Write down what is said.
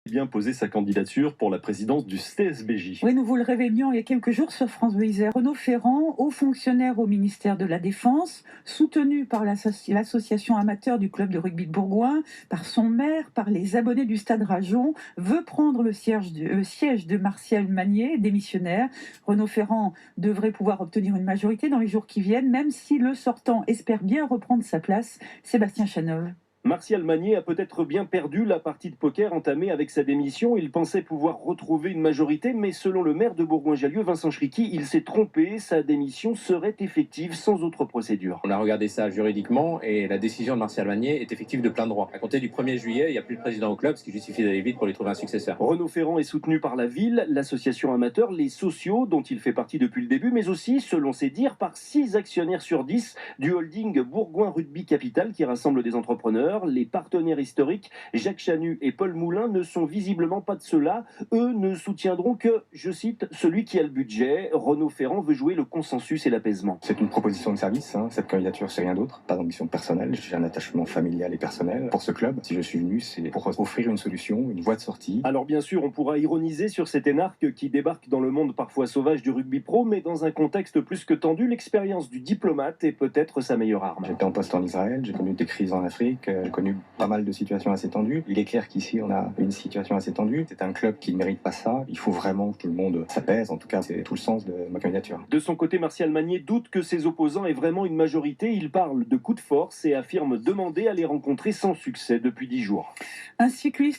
Bien posé sa candidature pour la présidence du CSBJ. Oui, nous vous le révélions il y a quelques jours sur France Bleu Isère. Renaud Ferrand, haut fonctionnaire au ministère de la Défense, soutenu par l'association amateur du club de rugby de Bourgoin, par son maire, par les abonnés du Stade Rajon, veut prendre le siège de Martial Magné, démissionnaire. Renaud Ferrand devrait pouvoir obtenir une majorité dans les jours qui viennent, même si le sortant espère bien reprendre sa place. Sébastien Chanov. Martial Magné a peut-être bien perdu la partie de poker entamée avec sa démission. Il pensait pouvoir retrouver une majorité, mais selon le maire de Bourgoin-Jallieu, Vincent Chriqui, il s'est trompé. Sa démission serait effective sans autre procédure. On a regardé ça juridiquement et la décision de Martial Magné est effective de plein droit. À compter du 1er juillet, il n'y a plus de président au club, ce qui justifie d'aller vite pour lui trouver un successeur. Renaud Ferrand est soutenu par la ville, l'association amateur, les sociaux, dont il fait partie depuis le début, mais aussi, selon ses dires, par 6 actionnaires sur 10 du holding Bourgoin Rugby Capital qui rassemble des entrepreneurs. Les partenaires historiques, Jacques Chanu et Paul Moulin, ne sont visiblement pas de ceux-là. Eux ne soutiendront que, je cite, celui qui a le budget. Renaud Ferrand veut jouer le consensus et l'apaisement. C'est une proposition de service, cette candidature c'est rien d'autre, pas d'ambition personnelle, j'ai un attachement familial et personnel pour ce club. Si je suis venu, c'est pour offrir une solution, une voie de sortie. Alors bien sûr, on pourra ironiser sur cet énarque qui débarque dans le monde parfois sauvage du rugby pro, mais dans un contexte plus que tendu, l'expérience du diplomate est peut-être sa meilleure arme. J'étais en poste en Israël, j'ai connu des crises en Afrique, j'ai connu pas mal de situations assez tendues. Il est clair qu'ici on a une situation assez tendue, c'est un club qui ne mérite pas ça, il faut vraiment que tout le monde s'apaise, en tout cas c'est tout le sens de ma candidature. De son côté, Martial Magné doute que ses opposants aient vraiment une majorité, il parle de coup de force et affirme demander à les rencontrer sans succès depuis 10 jours. Un cycliste